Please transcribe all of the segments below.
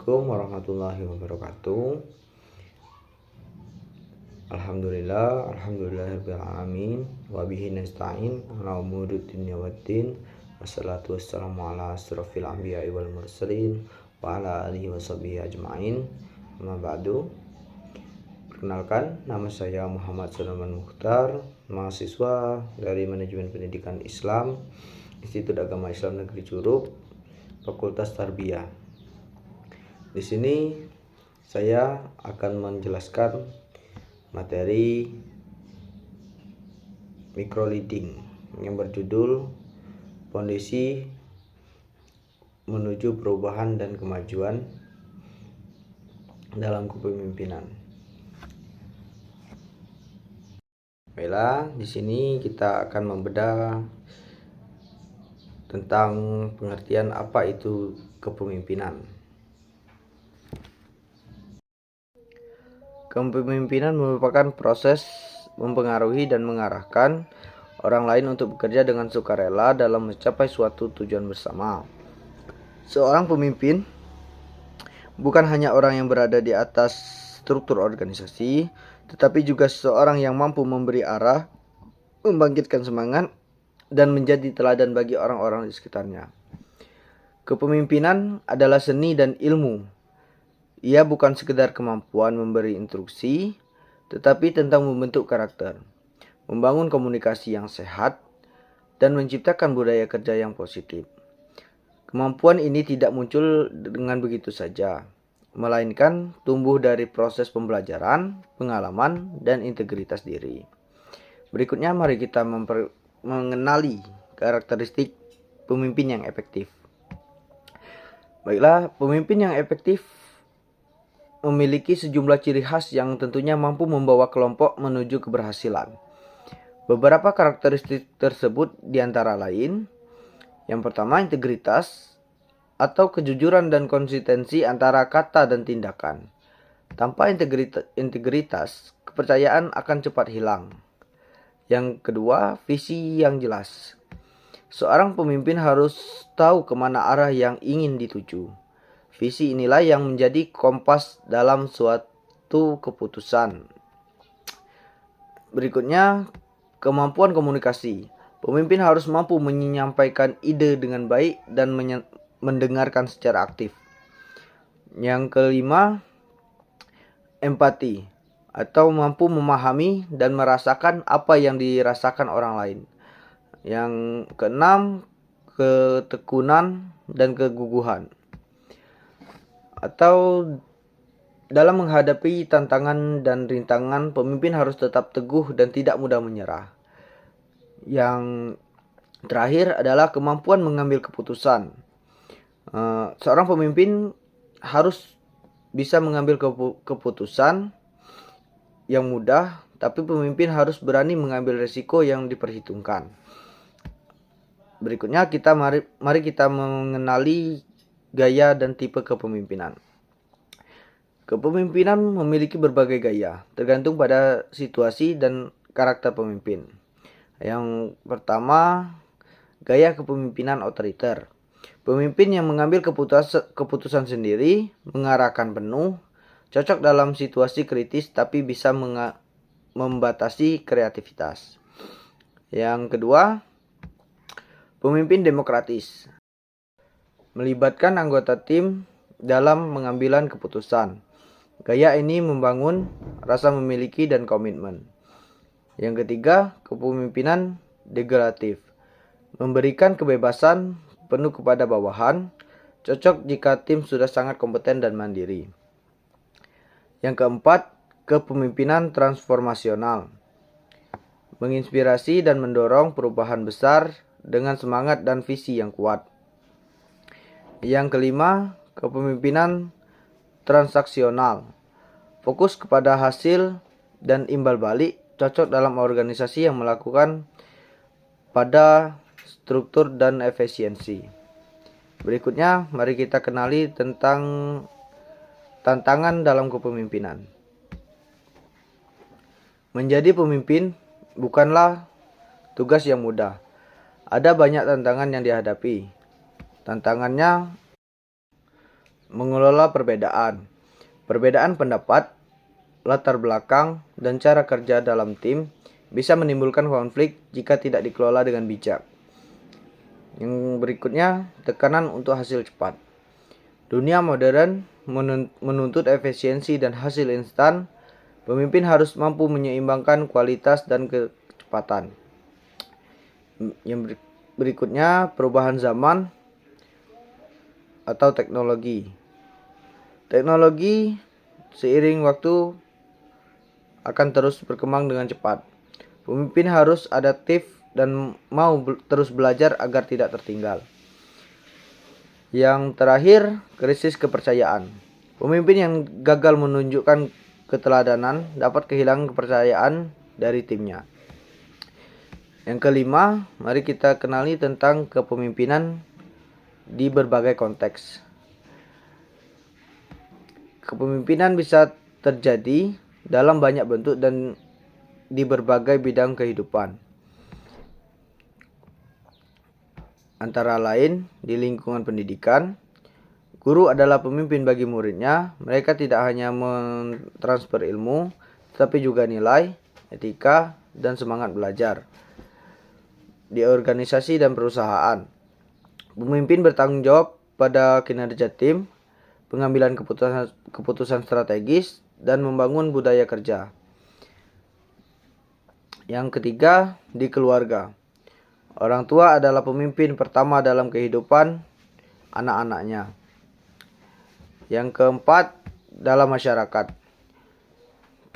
Assalamualaikum warahmatullahi wabarakatuh. Alhamdulillahirabbil alamin wa bihi nasta'in ala umuri dunya waddin. Wassalatu wassalamu ala asrofil anbiya'i wal mursalin wa ala alihi washabihi ajma'in. Amma ba'du. Perkenalkan, nama saya Muhammad Sulaiman Mukhtar, mahasiswa dari Manajemen Pendidikan Islam, Institut Agama Islam Negeri Curug, Fakultas Tarbiyah. Di sini saya akan menjelaskan materi microleading yang berjudul Fondasi Menuju Perubahan dan Kemajuan dalam Kepemimpinan. Baiklah, di sini kita akan membedah tentang pengertian apa itu kepemimpinan. Kepemimpinan merupakan proses mempengaruhi dan mengarahkan orang lain untuk bekerja dengan sukarela dalam mencapai suatu tujuan bersama. Seorang pemimpin bukan hanya orang yang berada di atas struktur organisasi, tetapi juga seseorang yang mampu memberi arah, membangkitkan semangat, dan menjadi teladan bagi orang-orang di sekitarnya. Kepemimpinan adalah seni dan ilmu. Ia bukan sekedar kemampuan memberi instruksi, tetapi tentang membentuk karakter, membangun komunikasi yang sehat, dan menciptakan budaya kerja yang positif. Kemampuan ini tidak muncul dengan begitu saja, melainkan tumbuh dari proses pembelajaran, pengalaman, dan integritas diri. Berikutnya mari kita mengenali karakteristik pemimpin yang efektif. Baiklah, pemimpin yang efektif memiliki sejumlah ciri khas yang tentunya mampu membawa kelompok menuju keberhasilan. Beberapa karakteristik tersebut diantara lain, yang pertama integritas atau kejujuran dan konsistensi antara kata dan tindakan. Tanpa integritas, kepercayaan akan cepat hilang. Yang kedua, visi yang jelas. Seorang pemimpin harus tahu kemana arah yang ingin dituju. Visi inilah yang menjadi kompas dalam suatu keputusan. Berikutnya, kemampuan komunikasi. Pemimpin harus mampu menyampaikan ide dengan baik dan mendengarkan secara aktif. Yang kelima, empati atau mampu memahami dan merasakan apa yang dirasakan orang lain. Yang keenam, ketekunan dan keguguhan. Atau dalam menghadapi tantangan dan rintangan, pemimpin harus tetap teguh dan tidak mudah menyerah. Yang terakhir adalah kemampuan mengambil keputusan. Seorang pemimpin harus bisa mengambil keputusan yang mudah, tapi pemimpin harus berani mengambil risiko yang diperhitungkan. Berikutnya mari kita mengenali gaya dan tipe kepemimpinan. Kepemimpinan memiliki berbagai gaya, tergantung pada situasi dan karakter pemimpin. Yang pertama, gaya kepemimpinan otoriter. Pemimpin yang mengambil keputusan sendiri, mengarahkan penuh, cocok dalam situasi kritis tapi bisa membatasi kreativitas. Yang kedua, pemimpin demokratis. Melibatkan anggota tim dalam pengambilan keputusan. Gaya ini membangun rasa memiliki dan komitmen. Yang ketiga, kepemimpinan delegatif. Memberikan kebebasan penuh kepada bawahan, cocok jika tim sudah sangat kompeten dan mandiri. Yang keempat, kepemimpinan transformasional. Menginspirasi dan mendorong perubahan besar dengan semangat dan visi yang kuat. Yang kelima, kepemimpinan transaksional. Fokus kepada hasil dan imbal balik, cocok dalam organisasi yang melakukan pada struktur dan efisiensi. Berikutnya, mari kita kenali tentang tantangan dalam kepemimpinan. Menjadi pemimpin bukanlah tugas yang mudah. Ada banyak tantangan yang dihadapi. Tantangannya mengelola perbedaan. Perbedaan pendapat, latar belakang, dan cara kerja dalam tim bisa menimbulkan konflik jika tidak dikelola dengan bijak. Yang berikutnya, tekanan untuk hasil cepat. Dunia modern menuntut efisiensi dan hasil instan. Pemimpin harus mampu menyeimbangkan kualitas dan kecepatan. Yang berikutnya, perubahan zaman atau teknologi. Teknologi seiring waktu akan terus berkembang dengan cepat. Pemimpin harus adaptif dan mau terus belajar agar tidak tertinggal. Yang terakhir, krisis kepercayaan. Pemimpin yang gagal menunjukkan keteladanan dapat kehilangan kepercayaan dari timnya. Yang kelima, mari kita kenali tentang kepemimpinan di berbagai konteks. Kepemimpinan bisa terjadi dalam banyak bentuk dan di berbagai bidang kehidupan. Antara lain, di lingkungan pendidikan, guru adalah pemimpin bagi muridnya. Mereka tidak hanya mentransfer ilmu, tetapi juga nilai, etika, dan semangat belajar. Di organisasi dan perusahaan, pemimpin bertanggung jawab pada kinerja tim, pengambilan keputusan strategis, dan membangun budaya kerja. Yang ketiga, di keluarga. Orang tua adalah pemimpin pertama dalam kehidupan anak-anaknya. Yang keempat, dalam masyarakat.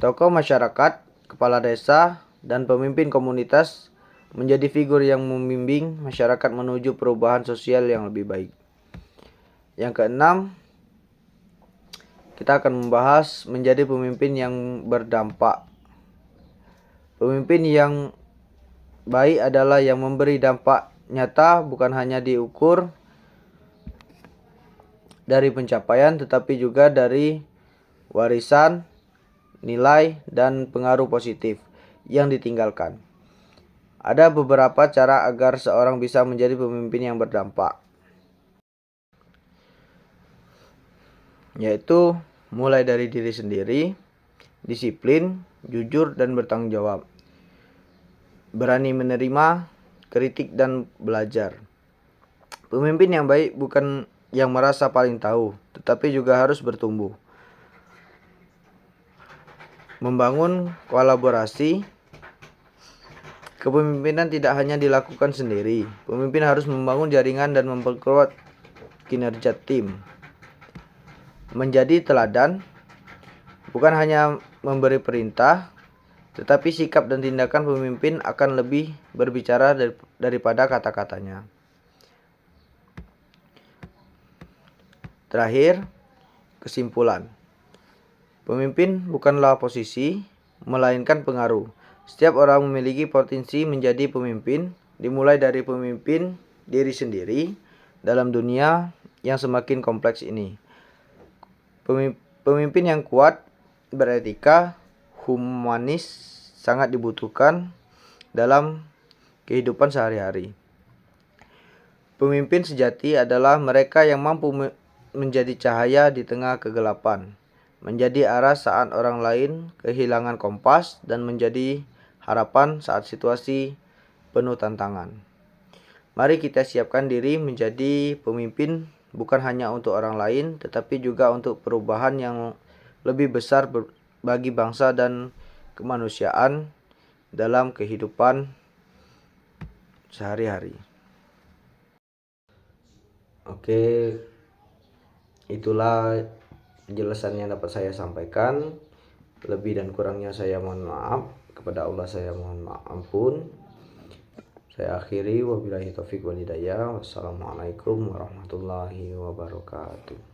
Tokoh masyarakat, kepala desa, dan pemimpin komunitas menjadi figur yang membimbing masyarakat menuju perubahan sosial yang lebih baik. Yang keenam, kita akan membahas menjadi pemimpin yang berdampak. Pemimpin yang baik adalah yang memberi dampak nyata, bukan hanya diukur dari pencapaian tetapi juga dari warisan, nilai, dan pengaruh positif yang ditinggalkan. Ada beberapa cara agar seorang bisa menjadi pemimpin yang berdampak, yaitu mulai dari diri sendiri, disiplin, jujur, dan bertanggung jawab. Berani menerima kritik dan belajar. Pemimpin yang baik bukan yang merasa paling tahu, tetapi juga harus bertumbuh. Membangun kolaborasi. Kepemimpinan tidak hanya dilakukan sendiri. Pemimpin harus membangun jaringan dan memperkuat kinerja tim. Menjadi teladan, bukan hanya memberi perintah, tetapi sikap dan tindakan pemimpin akan lebih berbicara daripada kata-katanya. Terakhir, kesimpulan. Pemimpin bukanlah posisi, melainkan pengaruh. Setiap orang memiliki potensi menjadi pemimpin, dimulai dari pemimpin diri sendiri dalam dunia yang semakin kompleks ini. Pemimpin yang kuat, beretika, humanis sangat dibutuhkan dalam kehidupan sehari-hari. Pemimpin sejati adalah mereka yang mampu menjadi cahaya di tengah kegelapan, menjadi arah saat orang lain kehilangan kompas, dan menjadi harapan saat situasi penuh tantangan. Mari kita siapkan diri menjadi pemimpin bukan hanya untuk orang lain, tetapi juga untuk perubahan yang lebih besar bagi bangsa dan kemanusiaan dalam kehidupan sehari-hari. Oke, itulah penjelasan yang dapat saya sampaikan. Lebih dan kurangnya saya mohon maaf. Kepada Allah saya mohon ampun. Saya akhiri, wabillahi taufiq wal hidayah. Wassalamualaikum warahmatullahi wabarakatuh.